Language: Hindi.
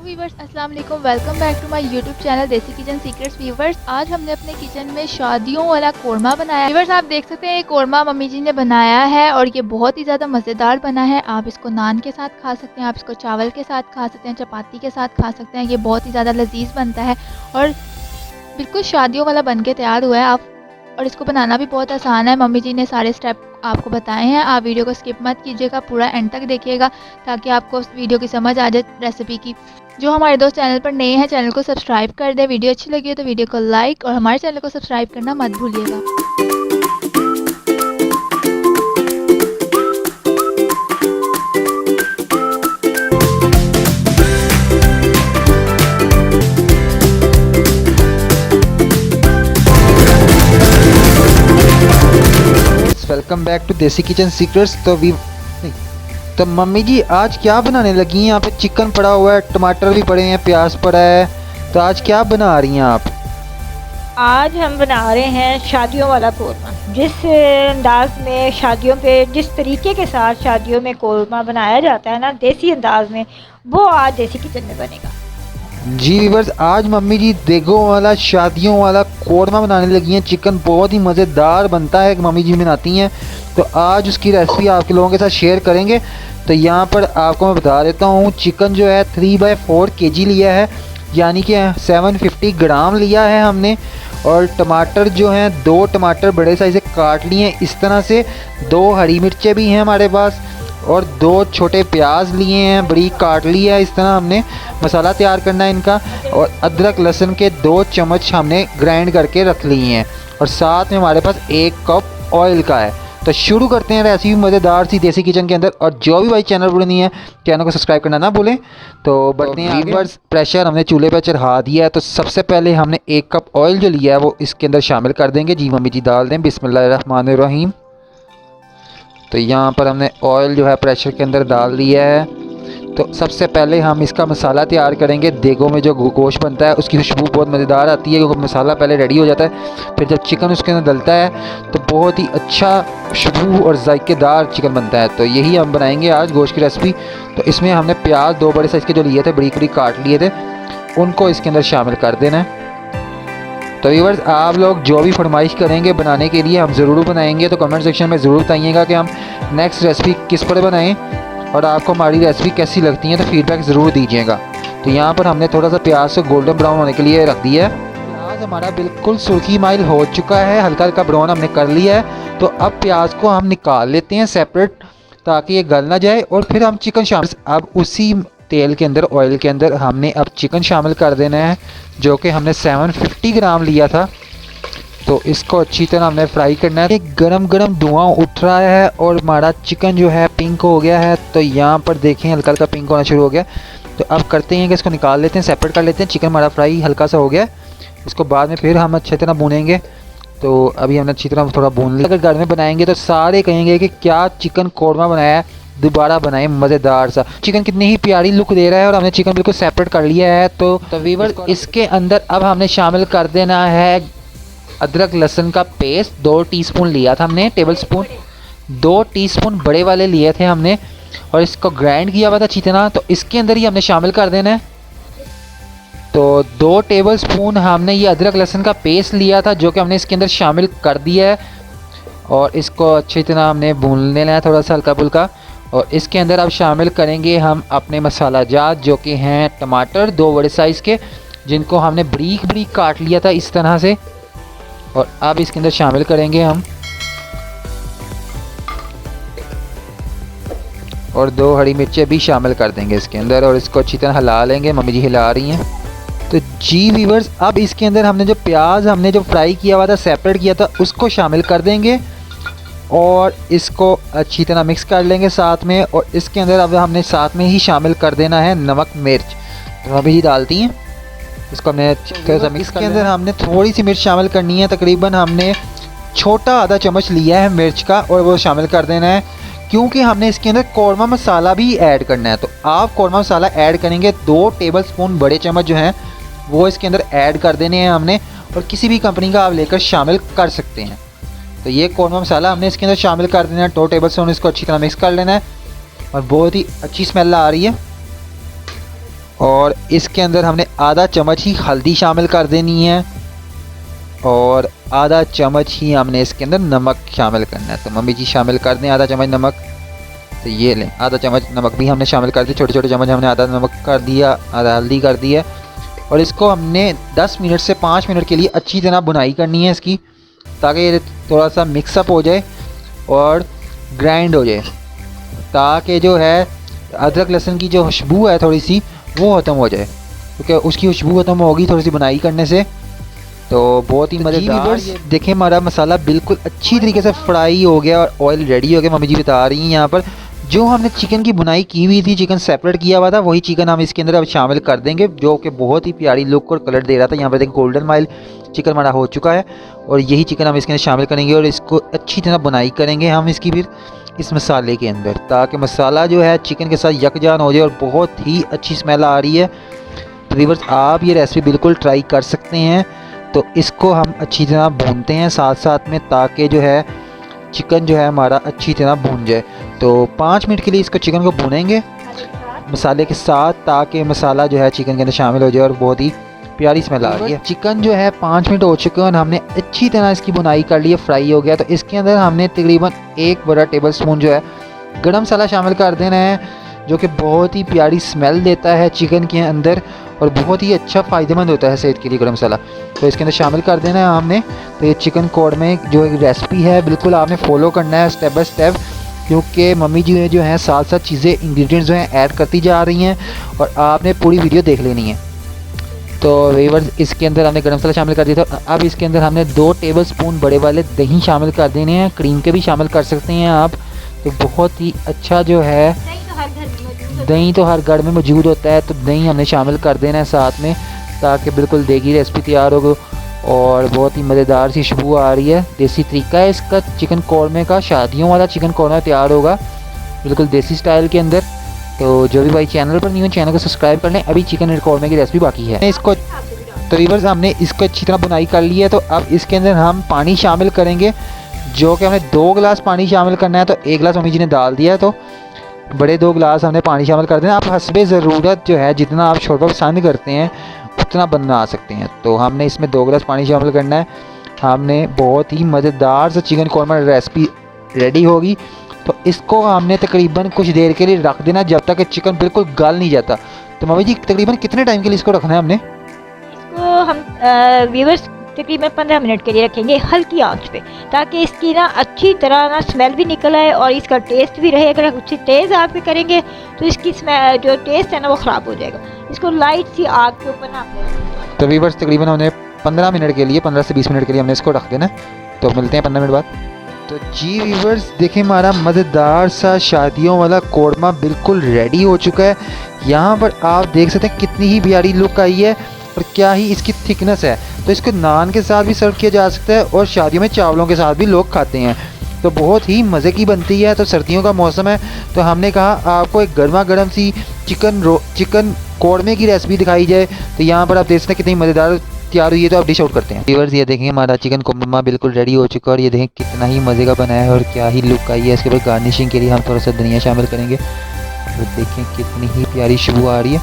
वीवर्स अस्सलाम वालेकुम, welcome back to my YouTube channel Desi Kitchen Secrets. Viewers आज हमने अपने किचन में शादियों वाला कोरमा बनाया। वीवर्स आप देख सकते हैं ये कोरमा मम्मी जी ने बनाया है और ये बहुत ही ज़्यादा मज़ेदार बना है। आप इसको नान के साथ खा सकते हैं, आप इसको चावल के साथ खा सकते हैं, चपाती के साथ खा सकते हैं। ये बहुत ही ज़्यादा लजीज बनता है और बिल्कुल शादियों वाला बन के तैयार हुआ है। आप और इसको बनाना भी बहुत आसान है। मम्मी जी ने सारे स्टेप आपको बताए हैं। आप वीडियो को स्किप मत कीजिएगा, पूरा एंड तक देखिएगा ताकि आपको उस वीडियो की समझ आ जाए रेसिपी की। जो हमारे दोस्त चैनल पर नए हैं चैनल को सब्सक्राइब कर दे। वीडियो अच्छी लगी हो तो वीडियो को लाइक और हमारे चैनल को सब्सक्राइब करना मत भूलिएगा। वेलकम बैक टू देसी किचन सीक्रेट्स। तो मम्मी जी आज क्या बनाने लगी हैं? यहाँ पे चिकन पड़ा हुआ है, टमाटर भी पड़े हैं, प्याज पड़ा है, तो आज क्या बना रही हैं आप? आज हम बना रहे हैं शादियों वाला कोरमा। जिस अंदाज में शादियों पे जिस तरीके के साथ शादियों में कोरमा बनाया जाता है ना, देसी अंदाज में, वो आज देसी किचन में बनेगा। जी व्यूअर्स, आज मम्मी जी देगों वाला शादियों वाला कोरमा बनाने लगी हैं। चिकन बहुत ही मज़ेदार बनता है, मम्मी जी बनाती हैं, तो आज उसकी रेसिपी आपके लोगों के साथ शेयर करेंगे। तो यहाँ पर आपको मैं बता देता हूँ, चिकन जो है 3/4 kg लिया है, यानी कि 750 ग्राम लिया है हमने। और टमाटर जो हैं 2 टमाटर बड़े साइज़ से काट लिए हैं इस तरह से, 2 हरी मिर्चें भी हैं हमारे पास और 2 छोटे प्याज लिए हैं, बारीक काट लिया है। इस तरह हमने मसाला तैयार करना है इनका। और अदरक लहसुन के 2 चम्मच हमने ग्राइंड करके रख लिए हैं और साथ में हमारे पास 1 कप ऑयल का है। तो शुरू करते हैं रेसिपी मज़ेदार सी देसी किचन के अंदर। और जो भी भाई चैनल पर नहीं है चैनल को सब्सक्राइब करना ना भूलें। तो बढ़ते हैं आगे। प्रेशर हमने चूल्हे पर चढ़ा दिया है। तो सबसे पहले हमने 1 कप ऑयल जो लिया है वो इसके अंदर शामिल कर देंगे। जी मम्मी जी डाल दें। बिस्मिल्लाहिर्रहमानिर्रहीम। तो यहाँ पर हमने ऑयल जो है प्रेशर के अंदर डाल दिया है। तो सबसे पहले हम इसका मसाला तैयार करेंगे। देगों में जो गोश्त बनता है उसकी खुशबू बहुत मज़ेदार आती है क्योंकि मसाला पहले रेडी हो जाता है, फिर जब चिकन उसके अंदर डलता है तो बहुत ही अच्छा खुशबू और जायकेदार चिकन बनता है। तो यही हम बनाएंगे आज गोश्त की रेसिपी। तो इसमें हमने प्याज 2 बड़े साइज़ के जो लिए थे, बरीक बरीक काट लिए थे, उनको इसके अंदर शामिल कर देना है। तो व्यूअर्स आप लोग जो भी फरमाइश करेंगे बनाने के लिए हम ज़रूर बनाएंगे। तो कमेंट सेक्शन में ज़रूर बताइएगा कि हम नेक्स्ट रेसिपी किस पर बनाएं और आपको हमारी रेसिपी कैसी लगती है, तो फीडबैक ज़रूर दीजिएगा। तो यहाँ पर हमने थोड़ा सा प्याज को गोल्डन ब्राउन होने के लिए रख दिया है। प्याज हमारा बिल्कुल सुर्खी माइल हो चुका है, हल्का हल्का ब्राउन हमने कर लिया है। तो अब प्याज को हम निकाल लेते हैं सेपरेट ताकि ये गल ना जाए। और फिर हम चिकन शामिल, अब उसी तेल के अंदर, ऑयल के अंदर हमने अब चिकन शामिल कर देना है जो कि हमने 750 ग्राम लिया था। तो इसको अच्छी तरह हमने फ्राई करना है। एक गरम गरम धुआं उठ रहा है और हमारा चिकन जो है पिंक हो गया है। तो यहाँ पर देखें हल्का हल्का पिंक होना शुरू हो गया। तो अब करते हैं कि इसको निकाल लेते हैं, सेपरेट कर लेते हैं। चिकन हमारा फ्राई हल्का सा हो गया, इसको बाद में फिर हम अच्छी तरह भूनेंगे। तो अभी हमने अच्छी तरह थोड़ा भून लिया। अगर घर में बनाएंगे तो सारे कहेंगे कि क्या चिकन कोरमा बनाया है, दोबारा बनाए मज़ेदार सा। चिकन कितनी ही प्यारी लुक दे रहा है और हमने चिकन बिल्कुल सेपरेट कर लिया है। तो व्यूअर्स इसके अंदर अब हमने शामिल कर देना है अदरक लहसुन का पेस्ट। 2 टीस्पून लिया था हमने, टेबल स्पून 2 टीस्पून बड़े वाले लिए थे हमने और इसको ग्राइंड किया हुआ था अच्छी तरह। तो इसके अंदर ही हमने शामिल कर देना है। तो 2 टेबल स्पून हमने ये अदरक लहसुन का पेस्ट लिया था जो कि हमने इसके अंदर शामिल कर दिया है और इसको अच्छी तरह हमने भून लेना है थोड़ा सा हल्का फुल्का। और इसके अंदर अब शामिल करेंगे हम अपने मसाला जात जो कि हैं टमाटर 2 बड़े साइज़ के, जिनको हमने बारीक बारीक काट लिया था इस तरह से। और अब इसके अंदर शामिल करेंगे हम और 2 हरी मिर्चें भी शामिल कर देंगे इसके अंदर और इसको अच्छी तरह हिला लेंगे। मम्मी जी हिला रही हैं। तो जी व्यूअर्स अब इसके अंदर हमने जो प्याज हमने जो फ्राई किया हुआ था, सेपरेट किया था, उसको शामिल कर देंगे और इसको अच्छी तरह मिक्स कर लेंगे साथ में। और इसके अंदर अब हमने साथ में ही शामिल कर देना है नमक मिर्च। तो मम्मी जी डालती हैं, इसको हमने अच्छी तरह से मिक्स कर के अंदर हमने थोड़ी सी मिर्च शामिल करनी है। तकरीबन हमने छोटा आधा चम्मच लिया है मिर्च का और वो शामिल कर देना है क्योंकि हमने इसके अंदर कोरमा मसाला भी ऐड करना है। तो आप कोरमा मसाला ऐड करेंगे 2 टेबल स्पून बड़े चम्मच जो हैं वो इसके अंदर ऐड कर देने हैं हमने, और किसी भी कंपनी का आप लेकर शामिल कर सकते हैं। तो ये कोरमा मसाला हमने इसके अंदर शामिल कर देना है 2 टेबल स्पून। इसको अच्छी तरह मिक्स कर लेना है और बहुत ही अच्छी स्मेल आ रही है। और इसके अंदर हमने आधा चम्मच ही हल्दी शामिल कर देनी है और आधा चम्मच ही हमने इसके अंदर नमक शामिल करना है। तो मम्मी जी शामिल कर दें आधा चम्मच नमक। तो ये लें आधा चम्मच नमक भी हमने शामिल कर दिया, छोटे छोटे चम्मच हमने आधा नमक कर दिया, आधा हल्दी कर दी है। और इसको हमने 10 मिनट से 5 मिनट के लिए अच्छी तरह बुनाई करनी है इसकी, ताकि ये थोड़ा सा मिक्सअप हो जाए और ग्राइंड हो जाए, ताकि जो है अदरक लहसुन की जो खुशबू है थोड़ी सी वो ख़त्म हो जाए, क्योंकि उसकी खुशबू ख़त्म होगी थोड़ी सी बुनाई करने से। तो बहुत ही मज़ेदार। देखें हमारा मसाला बिल्कुल अच्छी तरीके से फ्राई हो गया और ऑयल रेडी हो गया। मम्मी जी बता रही हैं यहाँ पर जो हमने चिकन की बुनाई की हुई थी, चिकन सेपरेट किया हुआ था, वही चिकन हम इसके अंदर अब शामिल कर देंगे, जो कि बहुत ही प्यारी लुक और कलर दे रहा था। यहाँ पर देखिए गोल्डन माइल चिकन हमारा हो चुका है और यही चिकन हम इसके अंदर शामिल करेंगे और इसको अच्छी तरह बुनाई करेंगे हम इसकी फिर इस मसाले के अंदर, ताकि मसाला जो है चिकन के साथ यकजान हो जाए और बहुत ही अच्छी स्मेल आ रही है। तो व्यूअर्स आप ये रेसिपी बिल्कुल ट्राई कर सकते हैं। तो इसको हम अच्छी तरह भूनते हैं साथ साथ में, ताकि जो है चिकन जो है हमारा अच्छी तरह भून जाए। तो 5 मिनट के लिए इसको चिकन को भूनेंगे मसाले के साथ, ताकि मसाला जो है चिकन के अंदर शामिल हो जाए और बहुत ही प्यारी स्मेल आ रही है। चिकन जो है 5 मिनट हो चुके हैं और हमने अच्छी तरह इसकी बुनाई कर ली है, फ्राई हो गया। तो इसके अंदर हमने तकरीबन 1 बड़ा टेबल स्पून जो है गरम मसाला शामिल कर देना है, जो कि बहुत ही प्यारी स्मेल देता है चिकन के अंदर और बहुत ही अच्छा फ़ायदेमंद होता है सेहत के लिए गरम मसाला। तो इसके अंदर शामिल कर देना है हमने। तो ये चिकन कोरमा जो एक रेसिपी है बिल्कुल आपने फॉलो करना है स्टेप बाय स्टेप, क्योंकि मम्मी जी जो हैं साथ साथ चीज़ें इंग्रेडिएंट्स जो हैं ऐड करती जा रही हैं और आपने पूरी वीडियो देख लेनी है। तो व्यूअर्स इसके अंदर हमने गरम मसाला शामिल कर दिया था। अब इसके अंदर हमने 2 टेबल स्पून बड़े वाले दही शामिल कर देने हैं, क्रीम के भी शामिल कर सकते हैं आप। तो बहुत ही अच्छा जो है दही तो हर घर में मौजूद होता है, तो दही हमने शामिल कर देना है साथ में, ताकि बिल्कुल देगी रेसिपी तैयार हो और बहुत ही मज़ेदार सी खुशबू आ रही है। देसी तरीका है इसका चिकन कौरमे का, शादियों वाला चिकन कौरमा तैयार होगा बिल्कुल देसी स्टाइल के अंदर। तो जो भी भाई चैनल पर नहीं हो चैनल को सब्सक्राइब कर लें, अभी चिकन कौरमे की रेसिपी बाकी है इसको। तो व्यूअर्स हमने इसको अच्छी तरह बुनाई कर ली है। तो अब इसके अंदर हम पानी शामिल करेंगे, जो कि हमें 2 गिलास पानी शामिल करना है। तो 1 गिलास मम्मी जी ने डाल दिया है, तो बड़े 2 गिलास हमने पानी शामिल कर देना। आप हस्बे ज़रूरत जो है जितना आप शोरबा पसंद करते हैं उतना बना सकते हैं। तो हमने इसमें 2 गिलास पानी शामिल करना है। हमने बहुत ही मज़ेदार से चिकन कौरमा रेसिपी रेडी होगी। तो इसको हमने तकरीबन कुछ देर के लिए रख देना, जब तक कि चिकन बिल्कुल गल नहीं जाता। तो मम्मी जी तकरीबन कितने टाइम के लिए इसको रखना है हमने? इसको हम व्यूअर्स तकरीबन 15 मिनट के लिए रखेंगे हल्की आंच पे, ताकि इसकी ना अच्छी तरह ना स्मेल भी निकल आए और इसका टेस्ट भी रहे। अगर कुछ तेज़ आग पे करेंगे तो इसकी स्मेल जो टेस्ट है ना वो ख़राब हो जाएगा। इसको लाइट सी आग के ऊपर ना। तो व्यूअर्स तकरीबन हमने 15 मिनट के लिए 15 से 20 मिनट के लिए हमने इसको रख देना। तो मिलते हैं 15 मिनट बाद। तो जी व्यूअर्स देखें हमारा मज़ेदार सा शादियों वाला कौरमा बिल्कुल रेडी हो चुका है। यहाँ पर आप देख सकते हैं कितनी ही प्यारी लुक आई है और क्या ही इसकी थिकनेस है। तो इसको नान के साथ भी सर्व किया जा सकता है और शादियों में चावलों के साथ भी लोग खाते हैं। तो बहुत ही मज़े की बनती है। तो सर्दियों का मौसम है, तो हमने कहा आपको एक गर्मा गर्म सी चिकन कौरमे की रेसिपी दिखाई जाए। तो यहाँ पर आप देख सकते हैं कितनी मज़ेदार तैयार हुई है। तो आप डिश आउट करते हैं। व्यूअर्स ये देखें हमारा चिकन कौरमा बिल्कुल रेडी हो चुका है और ये देखें कितना ही मज़े का बना है और क्या ही लुक आई है। इसके बाद गार्निशिंग के लिए हम थोड़ा सा धनिया शामिल करेंगे। तो देखें कितनी ही प्यारी खुशबू आ रही है।